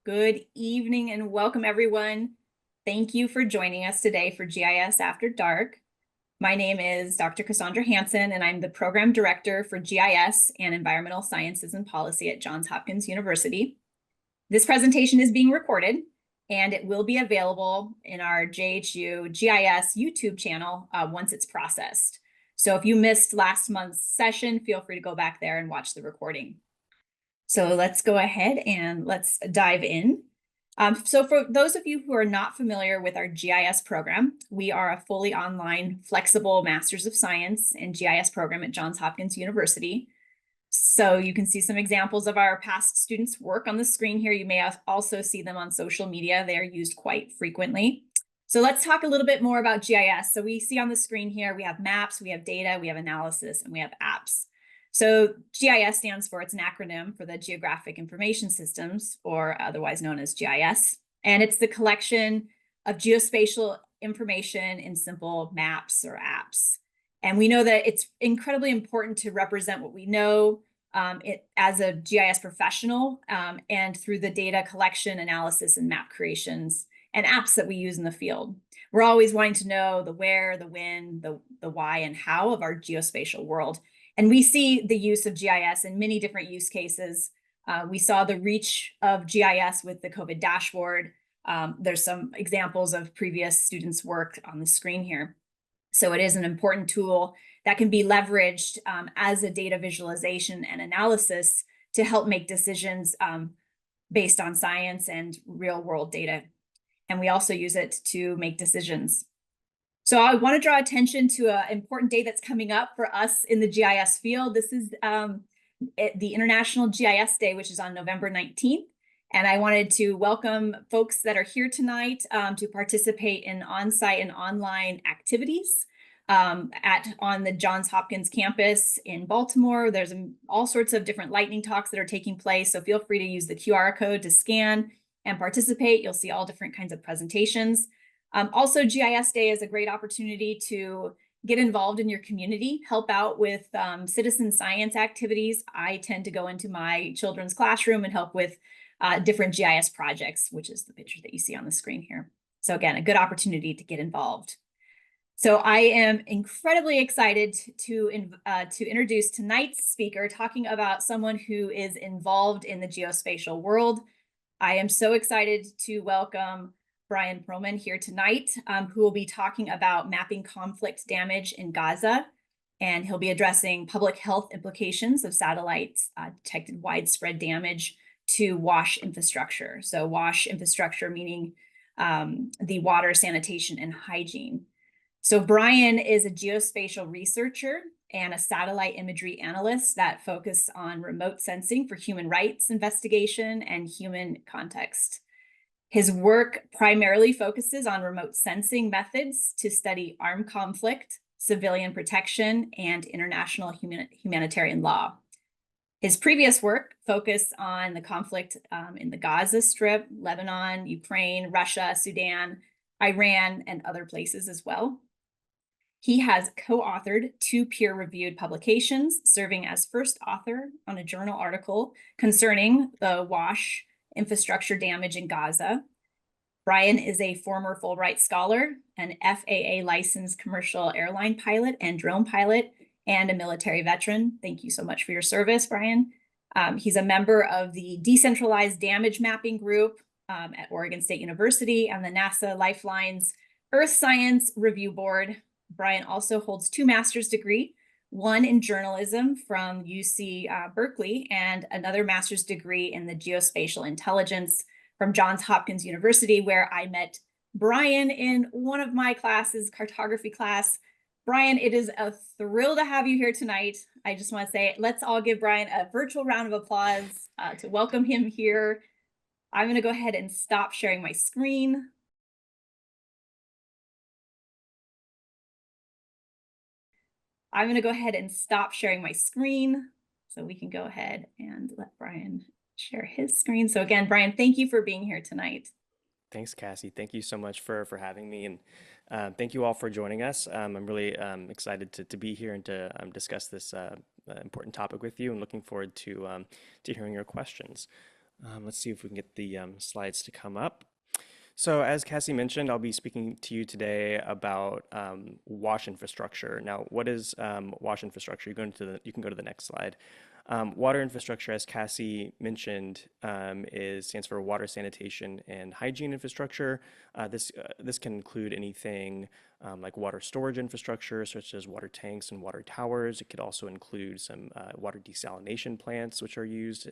Good evening and welcome everyone. Thank you for joining us today for GIS After Dark. My name is Dr. Cassandra Hansen and I'm the Program Director for GIS and Environmental Sciences and Policy at Johns Hopkins University. This presentation is being recorded and it will be available in our JHU GIS YouTube channel once it's processed. So if you missed last month's session, feel free to go back there and watch the recording. So let's go ahead and let's dive in. So for those of you who are not familiar with our GIS program, we are a fully online, flexible Masters of Science in GIS program at Johns Hopkins University. So you can see some examples of our past students' work on the screen here. You may also see them on social media. They are used quite frequently. So let's talk a little bit more about GIS. So we see on the screen here, we have maps, we have data, we have analysis, and we have apps. So GIS stands for, it's an acronym for the Geographic Information Systems, or otherwise known as GIS. And it's the collection of geospatial information in simple maps or apps. And we know that it's incredibly important to represent what we know as a GIS professional and through the data collection, analysis, and map creations and apps that we use in the field. We're always wanting to know the where, the when, the why, and how of our geospatial world. And we see the use of GIS in many different use cases. We saw the reach of GIS with the COVID dashboard. There's some examples of previous students' work on the screen here. So it is an important tool that can be leveraged as a data visualization and analysis to help make decisions based on science and real world data. And we also use it to make decisions. So I want to draw attention to an important day that's coming up for us in the GIS field. This is the International GIS Day, which is on November 19th. And I wanted to welcome folks that are here tonight to participate in on-site and online activities on the Johns Hopkins campus in Baltimore. There's all sorts of different lightning talks that are taking place. So feel free to use the QR code to scan and participate. You'll see all different kinds of presentations. Also, GIS Day is a great opportunity to get involved in your community, help out with citizen science activities. I tend to go into my children's classroom and help with different GIS projects, which is the picture that you see on the screen here. So again, a good opportunity to get involved. So I am incredibly excited to introduce tonight's speaker, talking about someone who is involved in the geospatial world. I am so excited to welcome Brian Perlman here tonight, who will be talking about mapping conflict damage in Gaza. And he'll be addressing public health implications of satellites detected widespread damage to WASH infrastructure. So WASH infrastructure meaning the water, sanitation, and hygiene. So Brian is a geospatial researcher and a satellite imagery analyst that focus on remote sensing for human rights investigation and human context. His work primarily focuses on remote sensing methods to study armed conflict, civilian protection, and international humanitarian law. His previous work focused on the conflict in the Gaza Strip, Lebanon, Ukraine, Russia, Sudan, Iran, and other places as well. He has co-authored 2 peer-reviewed publications, serving as first author on a journal article concerning the WASH infrastructure damage in Gaza. Brian is a former Fulbright scholar, an FAA licensed commercial airline pilot and drone pilot, and a military veteran. Thank you so much for your service, Brian. He's a member of the Decentralized Damage Mapping Group at Oregon State University and the NASA Lifeline's Earth Science Review Board. Brian also holds 2 master's degrees, one in journalism from UC Berkeley and another master's degree in the geospatial intelligence from Johns Hopkins University, where I met Brian in one of my classes, cartography class. Brian, it is a thrill to have you here tonight. I just want to say, let's all give Brian a virtual round of applause to welcome him here. I'm going to go ahead and stop sharing my screen. I'm going to go ahead and stop sharing my screen so we can go ahead and let Brian share his screen. So again, Brian, thank you for being here tonight. Thanks, Cassie. Thank you so much for having me, and thank you all for joining us. I'm really excited to be here and to discuss this important topic with you, and looking forward to hearing your questions. Let's see if we can get the slides to come up. So as Cassie mentioned, I'll be speaking to you today about wash infrastructure. Now, what is wash infrastructure? You can go to the next slide. Water infrastructure, as Cassie mentioned, stands for water sanitation and hygiene infrastructure. This can include anything like water storage infrastructure, such as water tanks and water towers. It could also include some water desalination plants, which are used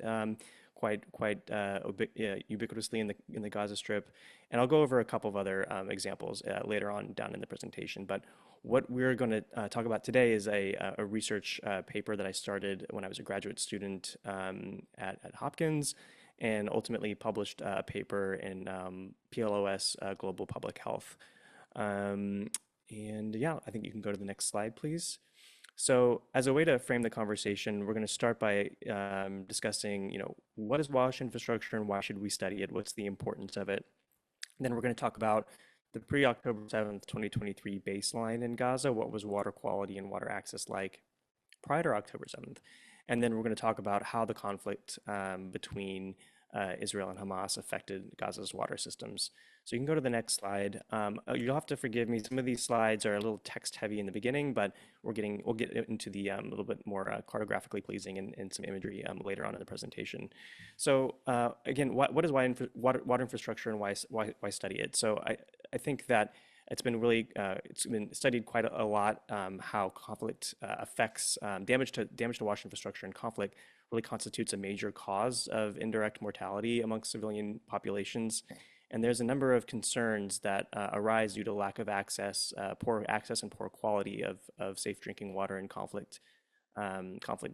ubiquitously in the Gaza Strip. And I'll go over a couple of other examples later on down in the presentation. But what we're going to talk about today is a research paper that I started when I was a graduate student at Hopkins, and ultimately published a paper in PLOS Global Public Health. And yeah, I think you can go to the next slide, please. So as a way to frame the conversation, we're going to start by discussing, what is WASH infrastructure and why should we study it? What's the importance of it? Then we're going to talk about the pre-October 7th, 2023 baseline in Gaza. What was water quality and water access like prior to October 7th? And then we're going to talk about how the conflict between Israel and Hamas affected Gaza's water systems. So you can go to the next slide. You'll have to forgive me. Some of these slides are a little text heavy in the beginning, but we'll get into the little bit more cartographically pleasing and some imagery later on in the presentation. So again, what is water infrastructure and why study it? So I think that it's been studied quite a lot how conflict affects damage to water infrastructure, and conflict really constitutes a major cause of indirect mortality amongst civilian populations. And there's a number of concerns that arise due to lack of access, poor access and poor quality of safe drinking water in conflict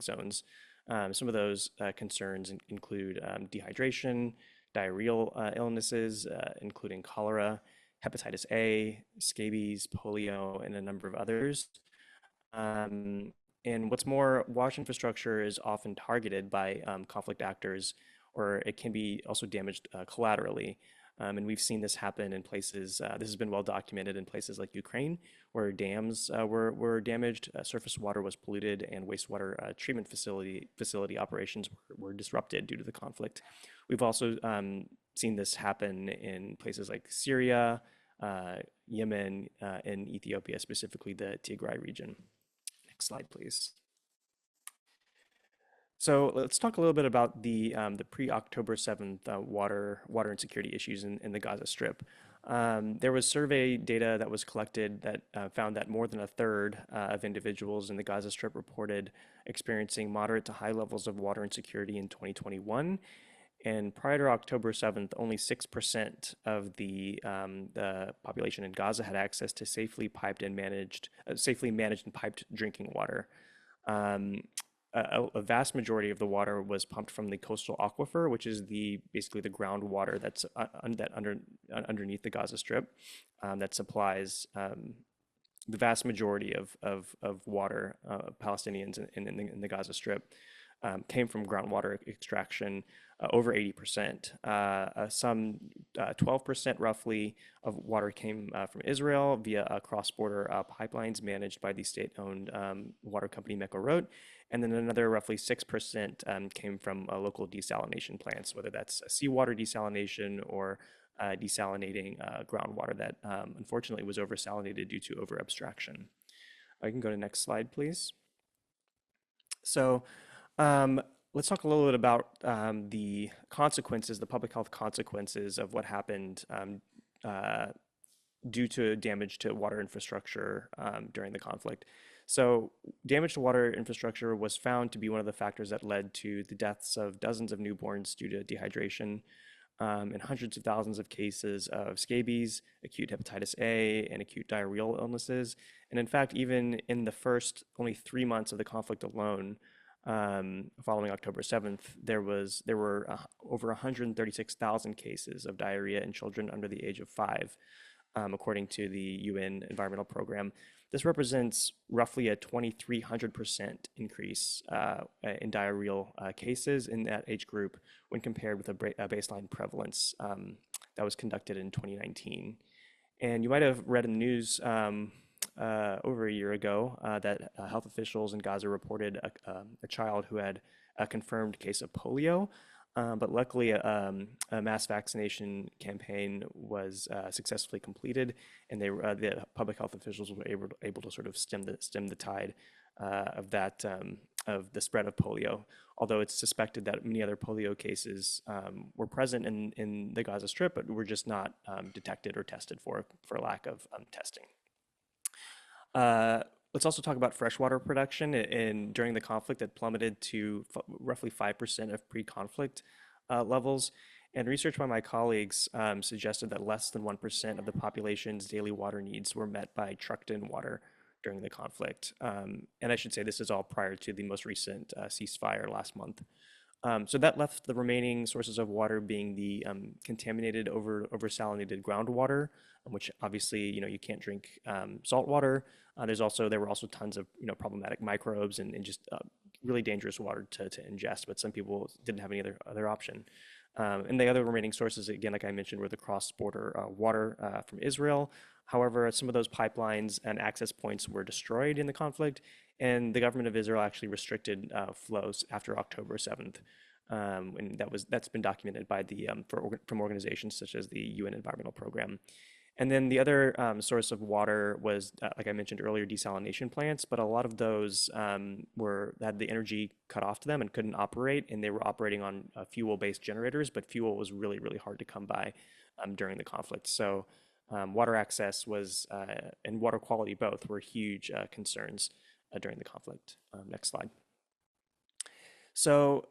zones. Some of those concerns include dehydration, diarrheal illnesses, including cholera, hepatitis A, scabies, polio, and a number of others. And what's more, wash infrastructure is often targeted by conflict actors, or it can be also damaged collaterally. And we've seen this happen in places, this has been well documented in places like Ukraine, where dams were damaged, surface water was polluted, and wastewater treatment facility operations were disrupted due to the conflict. We've also seen this happen in places like Syria, Yemen, and Ethiopia, specifically the Tigray region. Next slide, please. So let's talk a little bit about the pre-October 7th water insecurity issues in the Gaza Strip. There was survey data that was collected that found that more than a third of individuals in the Gaza Strip reported experiencing moderate to high levels of water insecurity in 2021. And prior to October 7th, only 6% of the population in Gaza had access to safely managed and piped drinking water. A vast majority of the water was pumped from the coastal aquifer, which is basically the groundwater that's underneath the Gaza Strip, that supplies the vast majority of water Palestinians in the Gaza Strip. Came from groundwater extraction, over 80%. Some 12% roughly of water came from Israel via cross-border pipelines managed by the state-owned water company Mekorot. And then another roughly 6% came from local desalination plants, whether that's seawater desalination or desalinating groundwater that unfortunately was oversalinated due to over-abstraction. I can go to the next slide, please. So let's talk a little bit about the public health consequences of what happened due to damage to water infrastructure during the conflict. So damage to water infrastructure was found to be one of the factors that led to the deaths of dozens of newborns due to dehydration, and hundreds of thousands of cases of scabies, acute hepatitis A, and acute diarrheal illnesses. And in fact, even in the first only 3 months of the conflict alone, following October 7th, there were over 136,000 cases of diarrhea in children under the age of 5, according to the UN Environmental Program. This represents roughly a 2,300% increase in diarrheal cases in that age group when compared with a baseline prevalence that was conducted in 2019. And you might have read in the news over a year ago that health officials in Gaza reported a child who had a confirmed case of polio. But luckily, a mass vaccination campaign was successfully completed, and the public health officials were able to sort of stem the tide of that of the spread of polio. Although it's suspected that many other polio cases were present in the Gaza Strip, but were just not detected or tested for lack of testing. Uh, let's also talk about freshwater production. During the conflict, it plummeted to roughly 5% of pre-conflict levels. And research by my colleagues suggested that less than 1% of the population's daily water needs were met by trucked-in water during the conflict. And I should say this is all prior to the most recent ceasefire last month. So that left the remaining sources of water being the contaminated, oversalinated groundwater, which obviously you can't drink salt water. There were also tons of problematic microbes and just really dangerous water to ingest. But some people didn't have any other option. And the other remaining sources, again, like I mentioned, were the cross-border water from Israel. However, some of those pipelines and access points were destroyed in the conflict, and the government of Israel actually restricted flows after October 7th. And that's been documented by from organizations such as the UN Environmental Program. And then the other source of water was, like I mentioned earlier, desalination plants, but a lot of those had the energy cut off to them and couldn't operate, and they were operating on fuel-based generators, but fuel was really, really hard to come by during the conflict. So water access and water quality both were huge concerns during the conflict. Next slide. So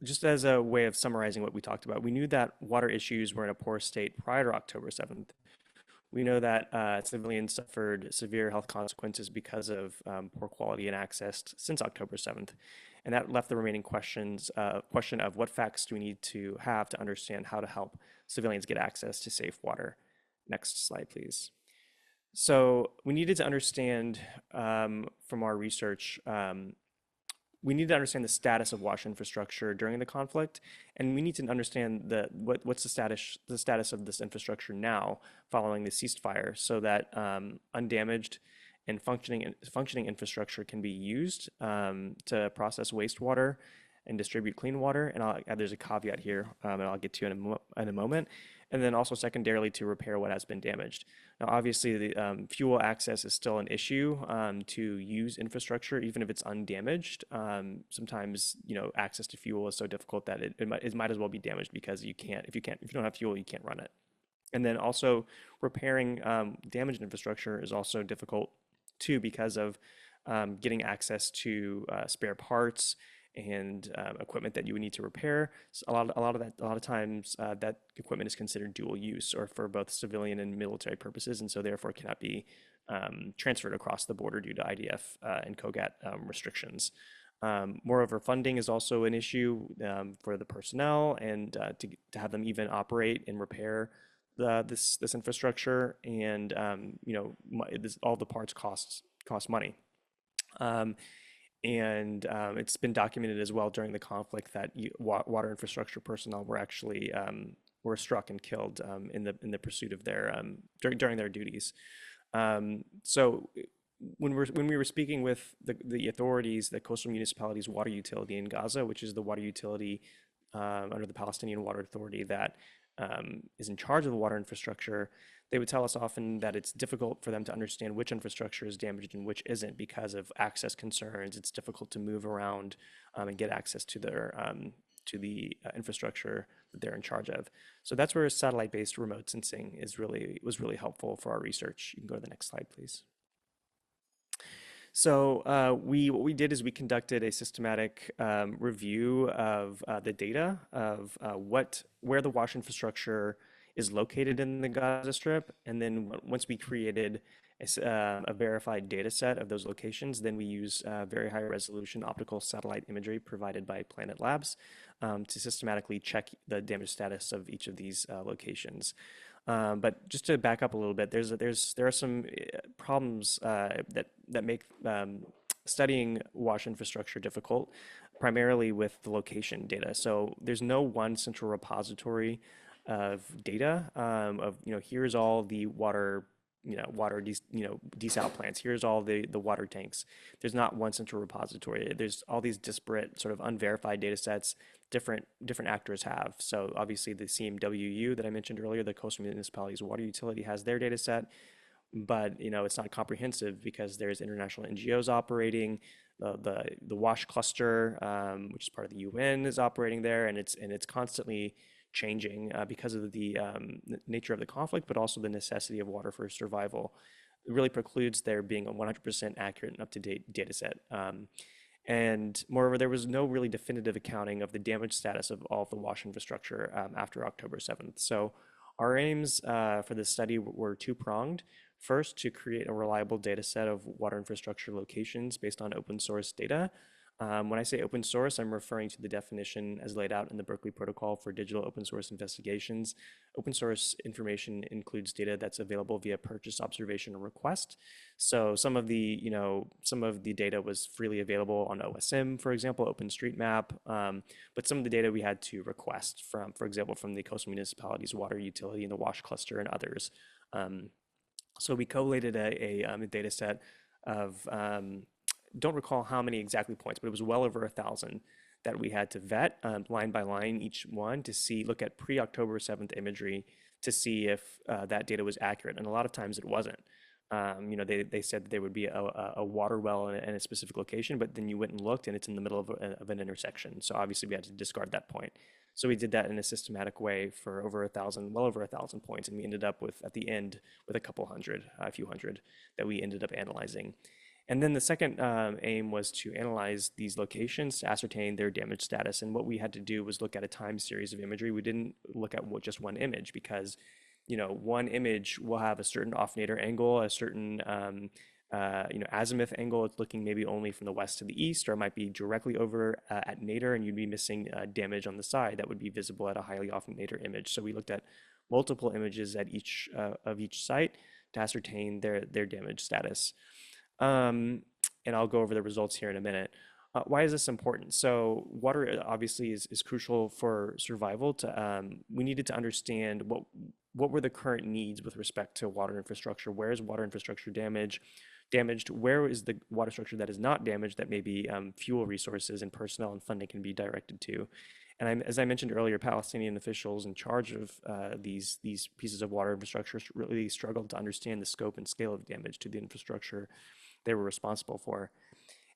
just as a way of summarizing what we talked about, we knew that water issues were in a poor state prior to October 7th. We know that civilians suffered severe health consequences because of poor quality and access since October 7th. And that left the remaining question of what facts do we need to have to understand how to help civilians get access to safe water. Next slide, please. So we needed to understand from our research, we need to understand the status of wash infrastructure during the conflict, and we need to understand what's the status of this infrastructure now following the ceasefire, so that undamaged and functioning infrastructure can be used to process wastewater and distribute clean water. And there's a caveat here, and I'll get to in a moment. And then also secondarily to repair what has been damaged. Now, obviously, the fuel access is still an issue to use infrastructure, even if it's undamaged. Sometimes, access to fuel is so difficult that it might as well be damaged, because if you don't have fuel, you can't run it. And then also repairing damaged infrastructure is also difficult too, because of getting access to spare parts and equipment that you would need to repair. So a lot of times that equipment is considered dual use, or for both civilian and military purposes, and so therefore cannot be transferred across the border due to IDF and COGAT restrictions. Moreover, funding is also an issue for the personnel, and to have them even operate and repair this infrastructure, and all the parts cost money. And it's been documented as well during the conflict that water infrastructure personnel were actually struck and killed in the pursuit of during their duties. So when we were speaking with the authorities, the coastal municipalities water utility in Gaza, which is the water utility under the Palestinian Water Authority that is in charge of the water infrastructure, they would tell us often that it's difficult for them to understand which infrastructure is damaged and which isn't because of access concerns. It's difficult to move around and get access to the infrastructure that they're in charge of. So that's where satellite-based remote sensing was really helpful for our research. You can go to the next slide, please. So what we did is we conducted a systematic review of the data of where the wash infrastructure is located in the Gaza Strip, and then once we created a verified data set of those locations, then we use very high resolution optical satellite imagery provided by Planet Labs to systematically check the damage status of each of these locations. But just to back up a little bit, there are some problems that make studying wash infrastructure difficult, primarily with the location data. So there's no one central repository of data here's all the water water desal plants. Here's all the water tanks. There's not one central repository. There's all these disparate sort of unverified data sets different actors have. So obviously the CMWU that I mentioned earlier, the Coastal Municipalities Water Utility, has their data set, but it's not comprehensive because there's international NGOs operating. The WASH cluster, which is part of the UN, is operating there, and it's constantly changing because of the nature of the conflict, but also the necessity of water for survival. It really precludes there being a 100% accurate and up-to-date data set. And moreover, there was no really definitive accounting of the damage status of all of the WASH infrastructure after October 7th. So our aims for this study were two-pronged. First, to create a reliable data set of water infrastructure locations based on open source data. When I say open source, I'm referring to the definition as laid out in the Berkeley Protocol for Digital Open Source Investigations. Open source information includes data that's available via purchase, observation, or request. So some of the data was freely available on OSM, for example, OpenStreetMap, but some of the data we had to request from, for example, from the Coastal Municipalities Water Utility and the WASH cluster and others. So we collated a data set of don't recall how many exactly points, but it was well over 1,000 that we had to vet line by line each one to look at pre-October 7th imagery to see if that data was accurate. And a lot of times it wasn't. They said that there would be a water well in a specific location, but then you went and looked and it's in the middle of an intersection. So obviously we had to discard that point. So we did that in a systematic way for well over 1,000 points. And we ended up with, at the end, with a few hundred that we ended up analyzing. And then the second aim was to analyze these locations to ascertain their damage status. And what we had to do was look at a time series of imagery. We didn't look at just one image because, one image will have a certain off-nadir angle, a certain, azimuth angle. It's looking maybe only from the west to the east, or it might be directly over at nadir, and you'd be missing damage on the side that would be visible at a highly off-nadir image. So we looked at multiple images at each site to ascertain their damage status. And I'll go over the results here in a minute. Why is this important? So water obviously is crucial for survival. We needed to understand what were the current needs with respect to water infrastructure. Where is water infrastructure damaged? Where is the water structure that is not damaged that maybe fuel resources and personnel and funding can be directed to? And as I mentioned earlier, Palestinian officials in charge of these pieces of water infrastructure really struggled to understand the scope and scale of damage to the infrastructure they were responsible for.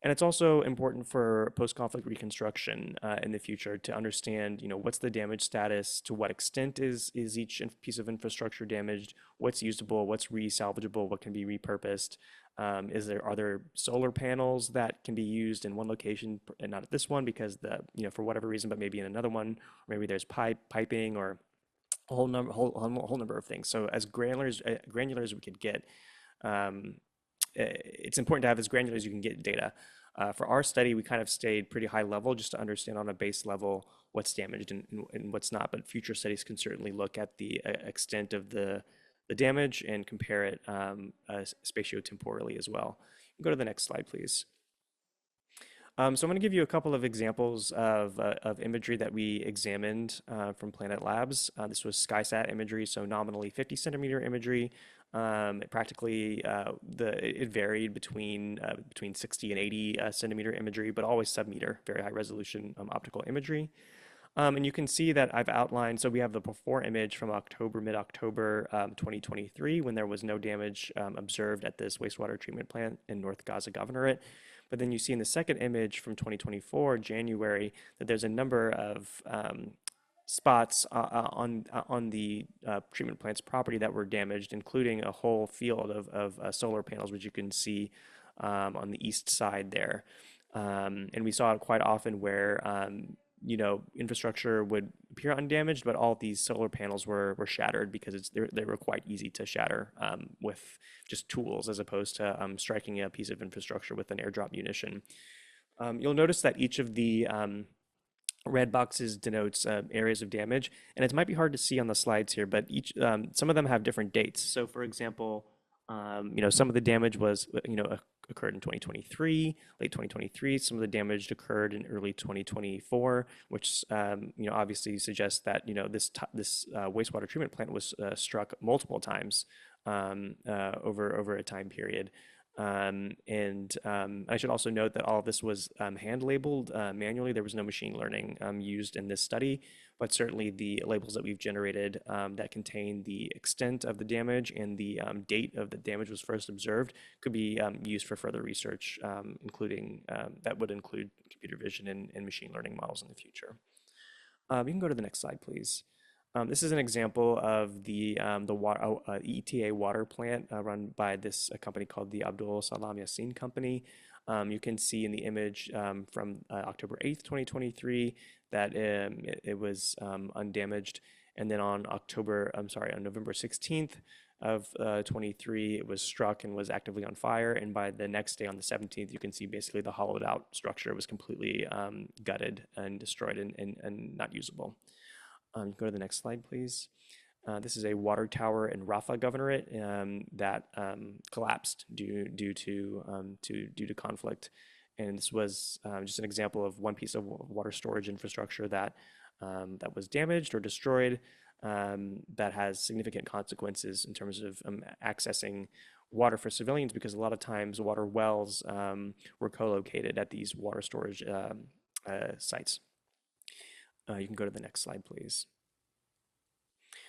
And it's also important for post-conflict reconstruction in the future to understand, what's the damage status, to what extent is each piece of infrastructure damaged, what's usable, what's resalvageable, what can be repurposed. Are there solar panels that can be used in one location and not at this one because for whatever reason, but maybe in another one, or maybe there's piping or a whole number of things. So as granular as we could get, it's important to have as granular as you can get data. For our study, we kind of stayed pretty high level just to understand on a base level what's damaged and what's not. But future studies can certainly look at the extent of the damage and compare it spatiotemporally as well. Go to the next slide, please. So I'm going to give you a couple of examples of imagery that we examined from Planet Labs. This was SkySat imagery, so nominally 50 centimeter imagery. It varied between 60 and 80 centimeter imagery, but always sub-meter, very high resolution optical imagery. And you can see that I've outlined, so we have the before image from mid-October 2023, when there was no damage observed at this wastewater treatment plant in North Gaza Governorate. But then you see in the second image from 2024, January, that there's a number of spots on the treatment plant's property that were damaged, including a whole field of solar panels, which you can see on the east side there. And we saw it quite often where infrastructure would appear undamaged, but all of these solar panels were shattered because they were quite easy to shatter with just tools as opposed to striking a piece of infrastructure with an airdrop munition. You'll notice that each of the red boxes denotes areas of damage, and it might be hard to see on the slides here, but some of them have different dates. So for example, some of the damage was occurred in 2023, late 2023. Some of the damage occurred in early 2024, which obviously suggests that this wastewater treatment plant was struck multiple times over a time period. I should also note that all of this was hand labeled manually. There was no machine learning used in this study, but certainly the labels that we've generated that contain the extent of the damage and the date of the damage was first observed could be used for further research, including that would include computer vision and machine learning models in the future. You can go to the next slide, please. This is an example of the ETA water plant run by this company called the Abdul Salam Yassin Company. You can see in the image from October 8th, 2023, that it was undamaged. And then on November 16th of 23, it was struck and was actively on fire. And by the next day, on the 17th, you can see basically the hollowed out structure was completely gutted and destroyed and not usable. Go to the next slide, please. This is a water tower in Rafah Governorate that collapsed due to conflict, and this was just an example of one piece of water storage infrastructure that was damaged or destroyed that has significant consequences in terms of accessing water for civilians, because a lot of times water wells were co-located at these water storage sites. You can go to the next slide, please.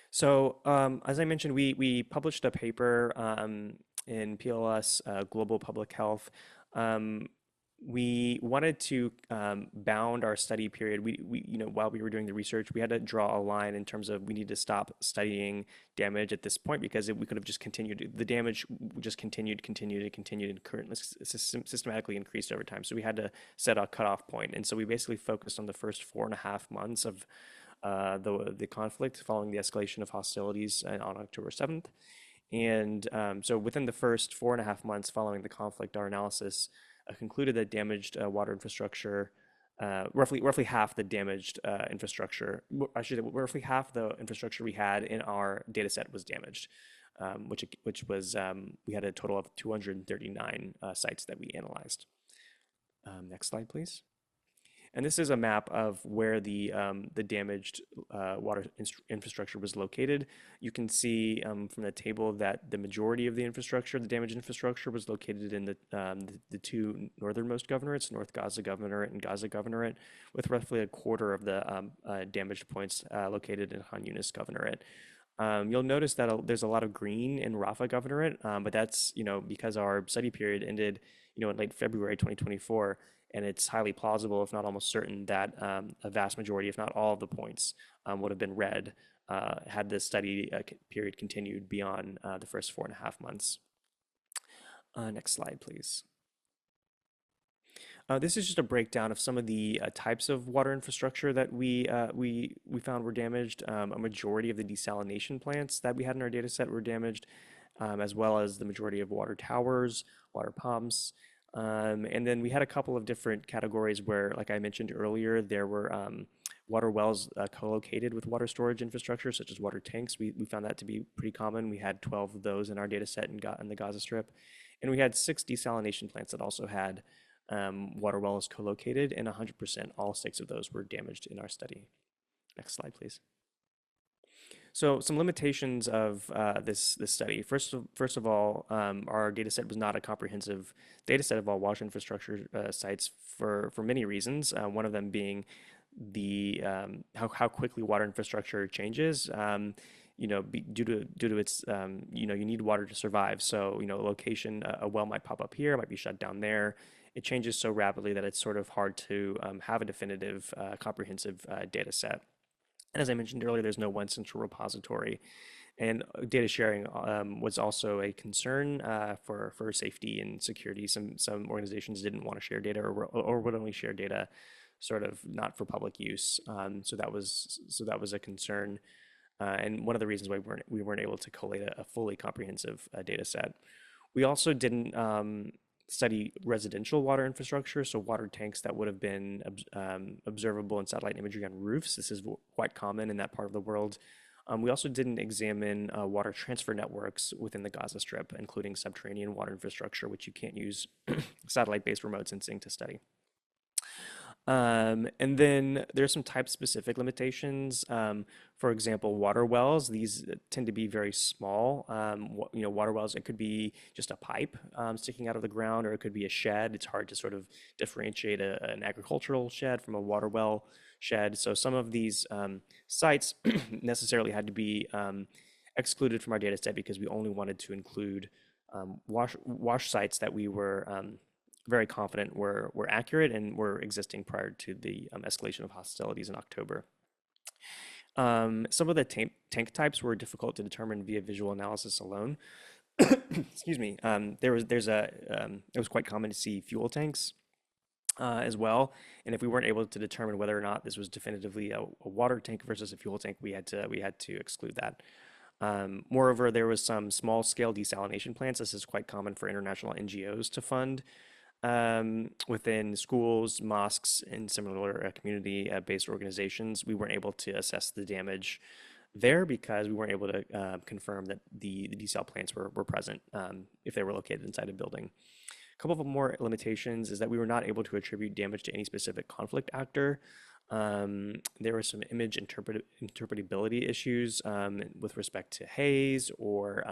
So as I mentioned, we published a paper in PLS Global Public Health. We wanted to bound our study period. While we were doing the research, we had to draw a line in terms of we need to stop studying damage at this point, because we could have just continued. The damage just continued, and currently systematically increased over time. So we had to set a cutoff point. And so we basically focused on the first 4.5 months of the conflict following the escalation of hostilities on October 7th. And so within the first 4.5 months following the conflict, our analysis concluded that damaged water infrastructure, roughly half the damaged infrastructure, roughly half the infrastructure we had in our data set was damaged, which was, we had a total of 239 sites that we analyzed. Next slide, please. And this is a map of where the damaged water infrastructure was located. You can see from the table that the majority of the damaged infrastructure, was located in the two northernmost governorates, North Gaza Governorate and Gaza Governorate, with roughly a quarter of the damaged points located in Khan Yunis Governorate. You'll notice that there's a lot of green in Rafah Governorate, but that's because our study period ended in late February 2024. And it's highly plausible, if not almost certain, that a vast majority, if not all of the points, would have been red had the study period continued beyond the first 4.5 months. Next slide, please. This is just a breakdown of some of the types of water infrastructure that we found were damaged. A majority of the desalination plants that we had in our data set were damaged, as well as the majority of water towers, water pumps. And then we had a couple of different categories where, like I mentioned earlier, there were water wells co-located with water storage infrastructure, such as water tanks. We found that to be pretty common. We had 12 of those in our data set in the Gaza Strip. And we had 6 desalination plants that also had water wells co-located, and 100%, all 6 of those were damaged in our study. Next slide, please. So some limitations of this study. First of all, our data set was not a comprehensive data set of all water infrastructure sites for many reasons. One of them being the how quickly water infrastructure changes. Due to its you need water to survive. So location, a well might pop up here, might be shut down there. It changes so rapidly that it's sort of hard to have a definitive, comprehensive data set. And as I mentioned earlier, there's no one central repository. And data sharing was also a concern for safety and security. Some organizations didn't want to share data, or would only share data sort of not for public use. So that was a concern. And one of the reasons why we weren't able to collate a fully comprehensive data set. We also didn't study residential water infrastructure, so water tanks that would have been observable in satellite imagery on roofs. This is quite common in that part of the world. We also didn't examine water transfer networks within the Gaza Strip, including subterranean water infrastructure, which you can't use satellite-based remote sensing to study. And then there's some type-specific limitations. For example, water wells, these tend to be very small. Water wells, it could be just a pipe sticking out of the ground, or it could be a shed. It's hard to sort of differentiate an agricultural shed from a water well shed. So some of these sites necessarily had to be excluded from our data set because we only wanted to include wash sites that we were very confident were accurate and were existing prior to the escalation of hostilities in October. Some of the tank types were difficult to determine via visual analysis alone. Excuse me. It was quite common to see fuel tanks as well, and if we weren't able to determine whether or not this was definitively a water tank versus a fuel tank, we had to exclude that. Moreover, there was some small-scale desalination plants. This is quite common for international NGOs to fund within schools, mosques, and similar community-based organizations. We weren't able to assess the damage there because we weren't able to confirm that the desal plants were present if they were located inside a building. A couple of more limitations is that we were not able to attribute damage to any specific conflict actor. There were some image interpretability issues with respect to haze or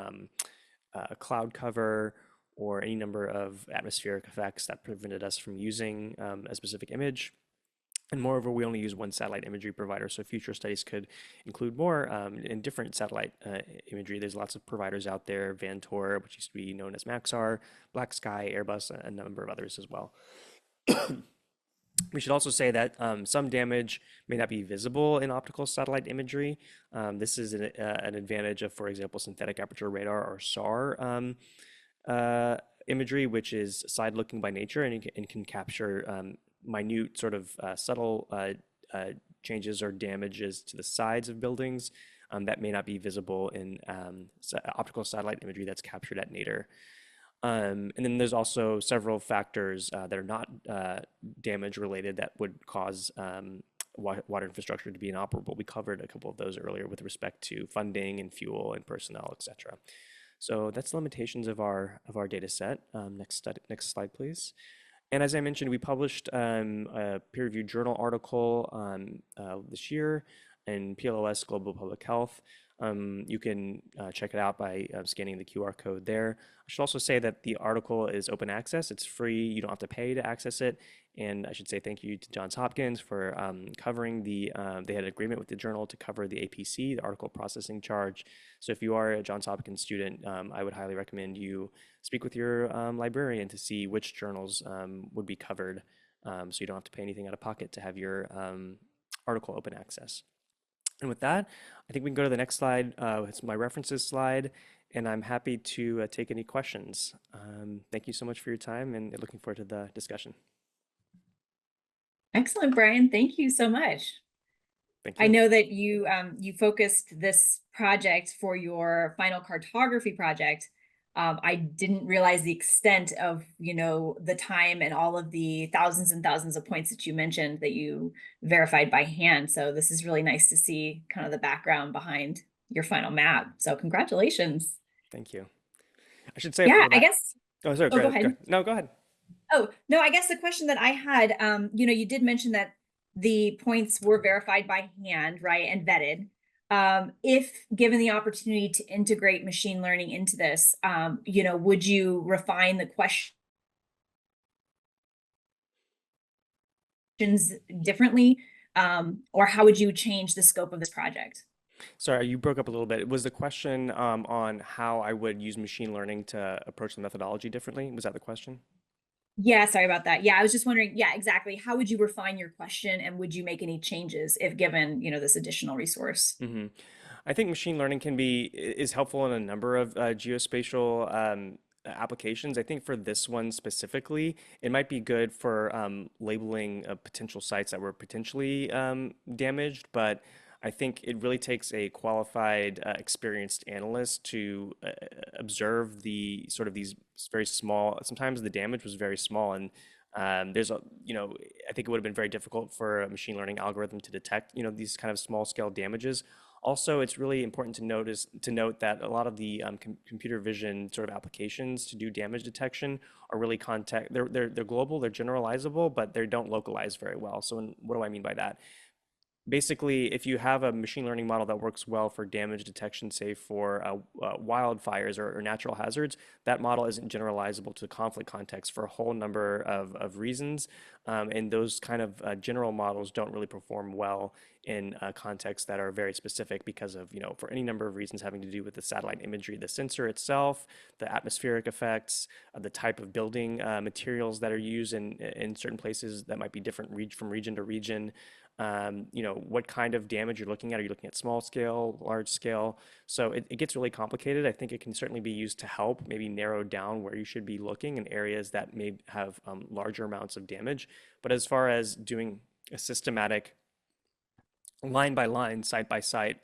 cloud cover or any number of atmospheric effects that prevented us from using a specific image. And moreover, we only use one satellite imagery provider, so future studies could include more in different satellite imagery. There's lots of providers out there, Vantor, which used to be known as Maxar, Black Sky, Airbus, a number of others as well. We should also say that some damage may not be visible in optical satellite imagery. This is an advantage of, for example, synthetic aperture radar or SAR imagery, which is side-looking by nature and can capture minute sort of subtle changes or damages to the sides of buildings that may not be visible in optical satellite imagery that's captured at nadir. And then there's also several factors that are not damage related that would cause water infrastructure to be inoperable. We covered a couple of those earlier with respect to funding and fuel and personnel, et cetera. So that's the limitations of our data set. Next slide, please. And as I mentioned, we published a peer-reviewed journal article this year in PLOS Global Public Health. You can check it out by scanning the QR code there. I should also say that the article is open access. It's free. You don't have to pay to access it. And I should say thank you to Johns Hopkins for covering they had an agreement with the journal to cover the APC, the article processing charge. So if you are a Johns Hopkins student, I would highly recommend you speak with your librarian to see which journals would be covered, so you don't have to pay anything out of pocket to have your article open access. And with that, I think we can go to the next slide. It's my references slide, and I'm happy to take any questions. Thank you so much for your time, and looking forward to the discussion. Excellent, Brian. Thank you so much. Thank you. I know that you focused this project for your final cartography project. I didn't realize the extent of, the time and all of the thousands and thousands of points that you mentioned that you verified by hand. So this is really nice to see kind of the background behind your final map. So congratulations. Thank you. I should say Yeah, for I that. guess. Oh, sorry. Oh, go ahead. No, go ahead. Oh, no, I guess the question that I had, you did mention that the points were verified by hand, right, and vetted. If given the opportunity to integrate machine learning into this, would you refine the questions differently, or how would you change the scope of this project? Sorry, you broke up a little bit. Was the question on how I would use machine learning to approach the methodology differently? Was that the question? Yeah, sorry about that. Yeah, I was just wondering, yeah, exactly. How would you refine your question, and would you make any changes if given, this additional resource? Mm-hmm. I think machine learning is helpful in a number of geospatial applications. I think for this one specifically, it might be good for labeling potential sites that were potentially damaged, but I think it really takes a qualified, experienced analyst to observe the sort of these very small. Sometimes the damage was very small, and I think it would have been very difficult for a machine learning algorithm to detect, these kind of small scale damages. Also, it's really important to note that a lot of the computer vision sort of applications to do damage detection are really they're global, they're generalizable, but they don't localize very well. So what do I mean by that? Basically, if you have a machine learning model that works well for damage detection, say for wildfires or natural hazards, that model isn't generalizable to conflict context for a whole number of reasons. And those kind of general models don't really perform well in contexts that are very specific because of, for any number of reasons having to do with the satellite imagery, the sensor itself, the atmospheric effects, the type of building materials that are used in certain places that might be different from region to region. What kind of damage you're looking at. Are you looking at small scale, large scale? So it gets really complicated. I think it can certainly be used to help maybe narrow down where you should be looking in areas that may have larger amounts of damage. But as far as doing a systematic line by line, site by site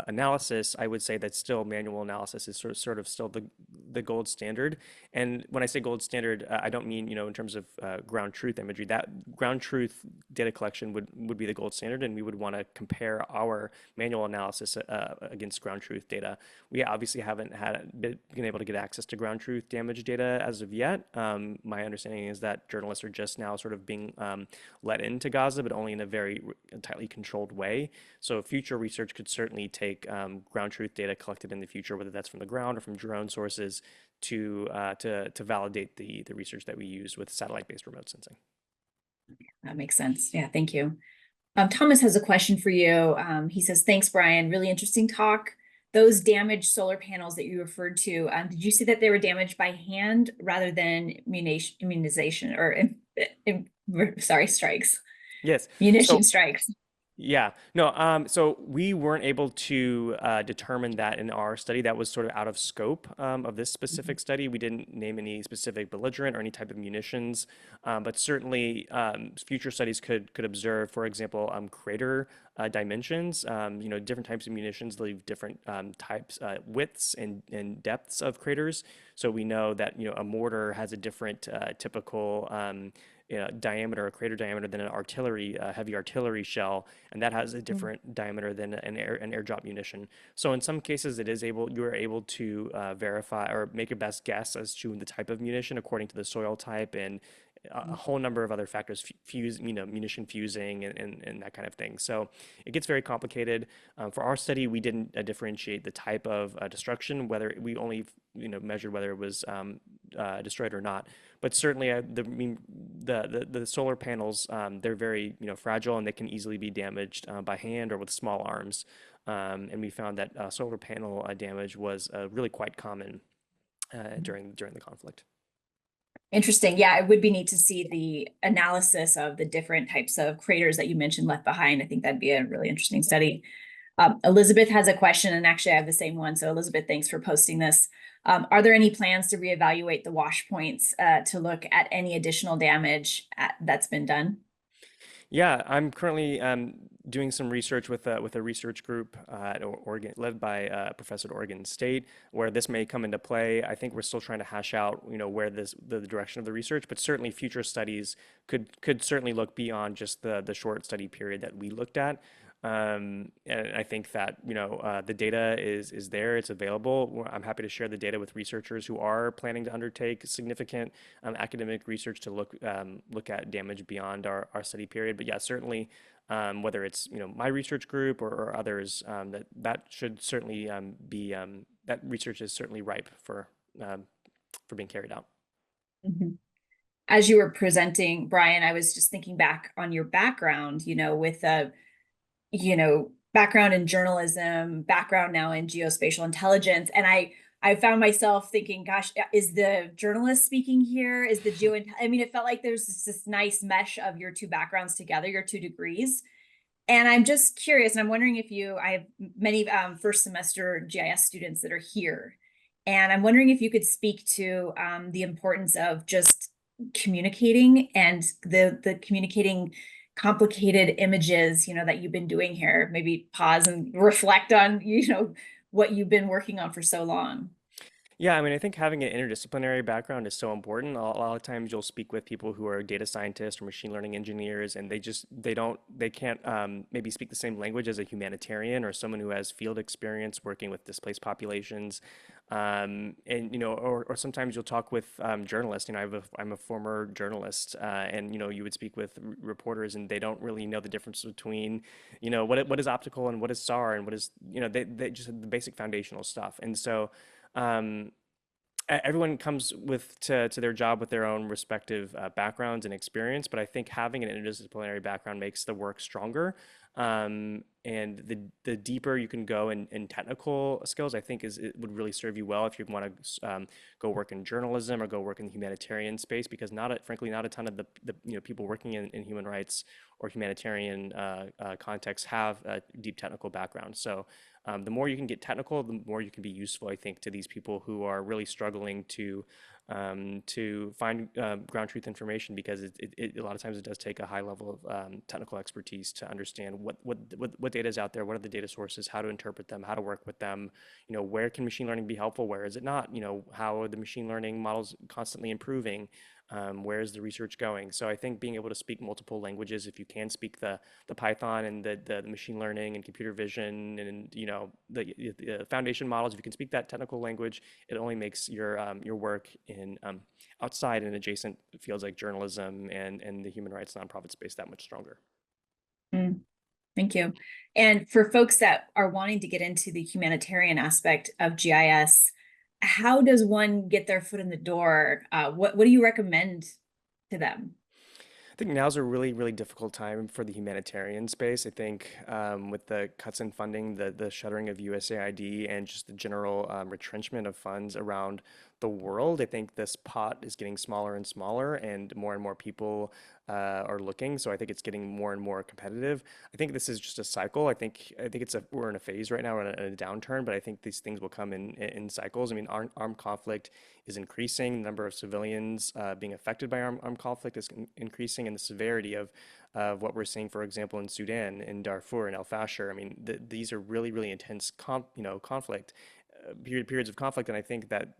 analysis, I would say that still manual analysis is sort of still the gold standard. And when I say gold standard, I don't mean, in terms of ground truth imagery. That ground truth data collection would be the gold standard, and we would want to compare our manual analysis against ground truth data. We obviously haven't been able to get access to ground truth damage data as of yet. My understanding is that journalists are just now sort of being let into Gaza, but only in a very tightly controlled way. So future research could certainly take ground truth data collected in the future, whether that's from the ground or from drone sources, to validate the research that we use with satellite-based remote sensing. That makes sense. Yeah, thank you. Thomas has a question for you. He says, thanks, Brian. Really interesting talk. Those damaged solar panels that you referred to, did you say that they were damaged by hand rather than immunization or, sorry, strikes? Yes. Munition So strikes. yeah, no, so we weren't able to determine that in our study. That was sort of out of scope of this specific study. We didn't name any specific belligerent or any type of munitions, but certainly future studies could observe, for example, crater dimensions. Different types of munitions leave different types, widths and depths of craters. So we know that a mortar has a different typical diameter, a crater diameter than an heavy artillery shell, and that has a different diameter than an airdrop munition. So in some cases, you are able to verify or make a best guess as to the type of munition according to the soil type and a whole number of other factors, munition fusing and that kind of thing. So it gets very complicated. For our study, we didn't differentiate the type of destruction, whether we only measured whether it was destroyed or not. But certainly, the solar panels, they're very fragile and they can easily be damaged by hand or with small arms. And we found that solar panel damage was really quite common during the conflict. Interesting. Yeah, it would be neat to see the analysis of the different types of craters that you mentioned left behind. I think that'd be a really interesting study. Elizabeth has a question, and actually I have the same one. So Elizabeth, thanks for posting this. Are there any plans to reevaluate the wash points to look at any additional damage that's been done? Yeah, I'm currently doing some research with a research group at Oregon, led by a professor at Oregon State, where this may come into play. I think we're still trying to hash out, where the direction of the research, but certainly future studies could certainly look beyond just the short study period that we looked at. And I think that the data is there, it's available. I'm happy to share the data with researchers who are planning to undertake significant academic research to look at damage beyond our study period. But yeah, certainly whether it's my research group or others, that should certainly be that research is certainly ripe for being carried out. Mm-hmm. As you were presenting, Brian, I was just thinking back on your background, with background in journalism, background now in geospatial intelligence. And I found myself thinking, gosh, is the journalist speaking here? Is the it felt like there's this nice mesh of your two backgrounds together, your two degrees. And I'm just curious, and I'm wondering if I have many first semester GIS students that are here. And I'm wondering if you could speak to the importance of just communicating and the communicating complicated images, that you've been doing here. Maybe pause and reflect on, what you've been working on for so long. Yeah, I mean, I think having an interdisciplinary background is so important. A lot of times you'll speak with people who are data scientists or machine learning engineers, and they can't maybe speak the same language as a humanitarian or someone who has field experience working with displaced populations. And or sometimes you'll talk with journalists. I'm a former journalist, and you would speak with reporters, and they don't really know the difference between, what is optical and what is SAR and what is, they just have the basic foundational stuff. And so um, everyone comes to their job with their own respective backgrounds and experience, but I think having an interdisciplinary background makes the work stronger. And the deeper you can go in technical skills, I think it would really serve you well if you want to go work in journalism or go work in the humanitarian space, because frankly, not a ton of the people working in human rights or humanitarian contexts have a deep technical background. So the more you can get technical, the more you can be useful, I think, to these people who are really struggling to find ground truth information, because a lot of times it does take a high level of technical expertise to understand what data is out there, what are the data sources, how to interpret them, how to work with them, where can machine learning be helpful, where is it not, how are the machine learning models constantly improving, where is the research going? So I think being able to speak multiple languages, if you can speak the Python and the machine learning and computer vision and the foundation models, if you can speak that technical language, it only makes your work in outside and adjacent fields like journalism and the human rights nonprofit space that much stronger. Mm, thank you. And for folks that are wanting to get into the humanitarian aspect of GIS, how does one get their foot in the door? What do you recommend to them? I think now's a really, really difficult time for the humanitarian space. I think with the cuts in funding, the shuttering of USAID, and just the general retrenchment of funds around the world, I think this pot is getting smaller and smaller, and more people are looking. So I think it's getting more and more competitive. I think this is just a cycle. I think we're in a phase right now, we're in a downturn, but I think these things will come in cycles. I mean, armed conflict is increasing. The number of civilians being affected by armed conflict is increasing, and the severity of what we're seeing, for example, in Sudan, in Darfur, in El Fasher. I mean, these are really, really intense conflict. Periods of conflict, and I think that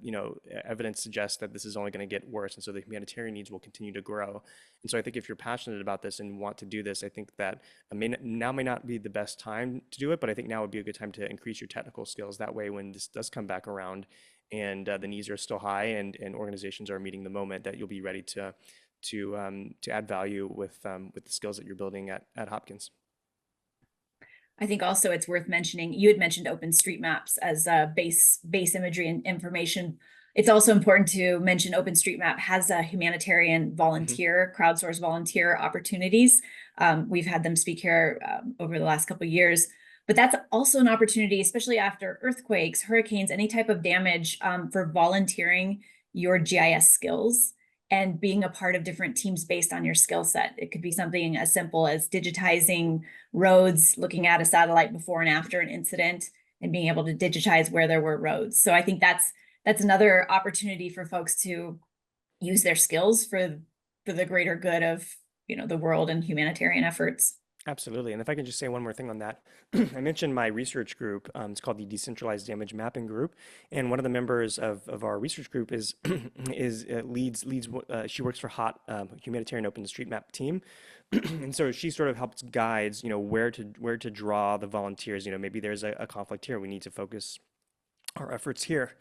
evidence suggests that this is only going to get worse, and so the humanitarian needs will continue to grow. And so I think if you're passionate about this and want to do this, I think that now may not be the best time to do it, but I think now would be a good time to increase your technical skills. That way, when this does come back around and the needs are still high and organizations are meeting the moment, that you'll be ready to add value with the skills that you're building at Hopkins. I think also it's worth mentioning, you had mentioned OpenStreetMaps as base imagery and information. It's also important to mention OpenStreetMap has a humanitarian Mhm. volunteer, crowdsource volunteer opportunities. We've had them speak here over the last couple of years, but that's also an opportunity, especially after earthquakes, hurricanes, any type of damage, for volunteering your GIS skills and being a part of different teams based on your skill set. It could be something as simple as digitizing roads, looking at a satellite before and after an incident, and being able to digitize where there were roads. So I think that's another opportunity for folks to use their skills for the greater good of the world and humanitarian efforts. Absolutely. And if I can just say one more thing on that, I mentioned my research group. It's called the Decentralized Damage Mapping Group, and one of the members of our research group is she works for HOT, Humanitarian OpenStreetMap team, and so she sort of helps guides where to draw the volunteers. Maybe there's a conflict here. We need to focus our efforts here.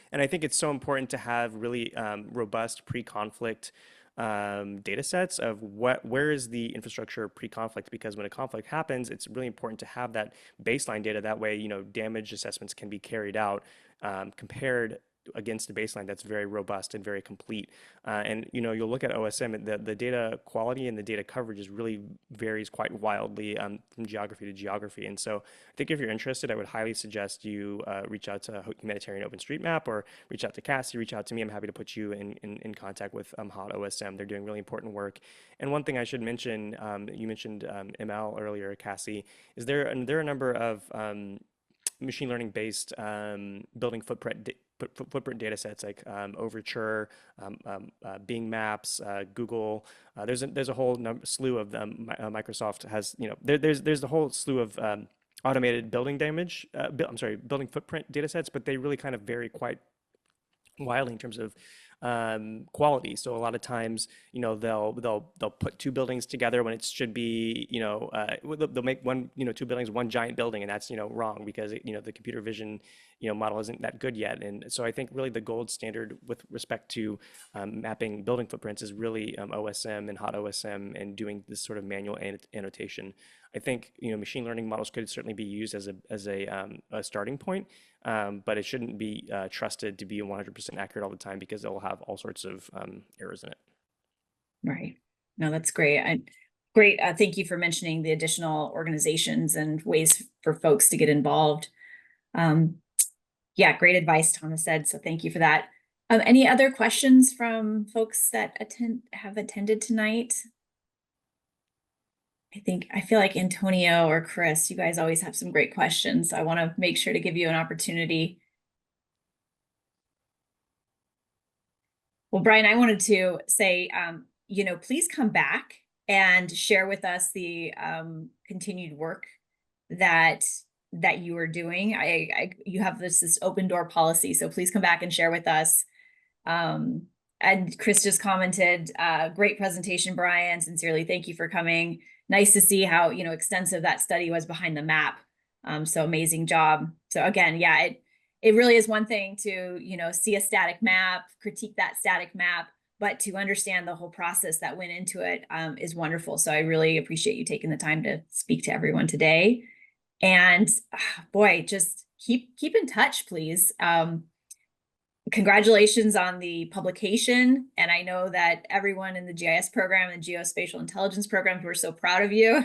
And I think it's so important to have really robust pre-conflict data sets of where is the infrastructure pre-conflict, because when a conflict happens, it's really important to have that baseline data. That way, damage assessments can be carried out, compared against a baseline that's very robust and very complete. And you'll look at OSM, the data quality and the data coverage is really varies quite wildly from geography to geography. And so I think if you're interested, I would highly suggest you reach out to Humanitarian OpenStreetMap, or reach out to Cassie, reach out to me. I'm happy to put you in contact with HOT OSM. They're doing really important work. And one thing I should mention, you mentioned ML earlier, Cassie, is there are a number of machine learning based building footprint data sets like Overture, Bing Maps, Google. There's a whole slew of them. Microsoft has, there's the whole slew of automated building damage. I'm sorry, building footprint data sets, but they really kind of vary wildly in terms of quality. So a lot of times, they'll put two buildings together when it should be, they'll make one, two buildings, one giant building, and that's, wrong because the computer vision, model isn't that good yet. And so I think really the gold standard with respect to mapping building footprints is really OSM and hot OSM and doing this sort of manual annotation. I think machine learning models could certainly be used as a starting point, but it shouldn't be trusted to be 100% accurate all the time because it will have all sorts of errors in it. Right. No, that's great. Great. Thank you for mentioning the additional organizations and ways for folks to get involved. Yeah, great advice, Thomas said. So thank you for that. Any other questions from folks that have attended tonight? I feel like Antonio or Chris, you guys always have some great questions. I want to make sure to give you an opportunity. Well, Brian, I wanted to say, please come back and share with us the continued work that you are doing. You have this open door policy, so please come back and share with us. And Chris just commented, great presentation, Brian. Sincerely, thank you for coming. Nice to see how extensive that study was behind the map. So amazing job. So again, yeah, it really is one thing to see a static map, critique that static map, but to understand the whole process that went into it is wonderful. So I really appreciate you taking the time to speak to everyone today. And boy, just keep in touch, please. Congratulations on the publication. And I know that everyone in the GIS program and geospatial intelligence programs, we're so proud of you.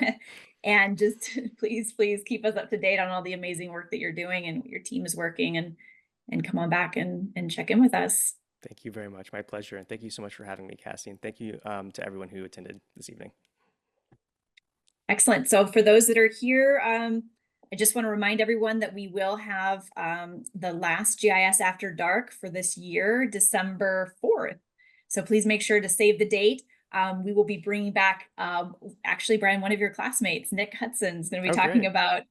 And just please keep us up to date on all the amazing work that you're doing and your team is working, and come on back and check in with us. Thank you very much. My pleasure. And thank you so much for having me, Cassie. And thank you to everyone who attended this evening. Excellent. So for those that are here, I just want to remind everyone that we will have the last GIS After Dark for this year, December 4th. So please make sure to save the date. We will be bringing back, actually, Brian, one of your classmates, Nick Hudson, is going to be talking about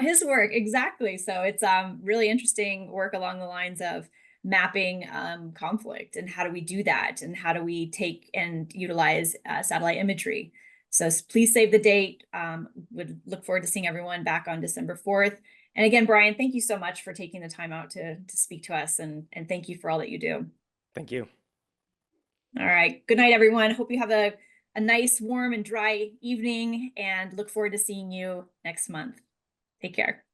his work. Exactly. So it's really interesting work along the lines of mapping conflict, and how do we do that, and how do we take and utilize satellite imagery. So please save the date. Would look forward to seeing everyone back on December 4th. And again, Brian, thank you so much for taking the time out to speak to us, and thank you for all that you do. Thank you. All right. Good night, everyone. Hope you have a nice, warm, and dry evening, and look forward to seeing you next month. Take care.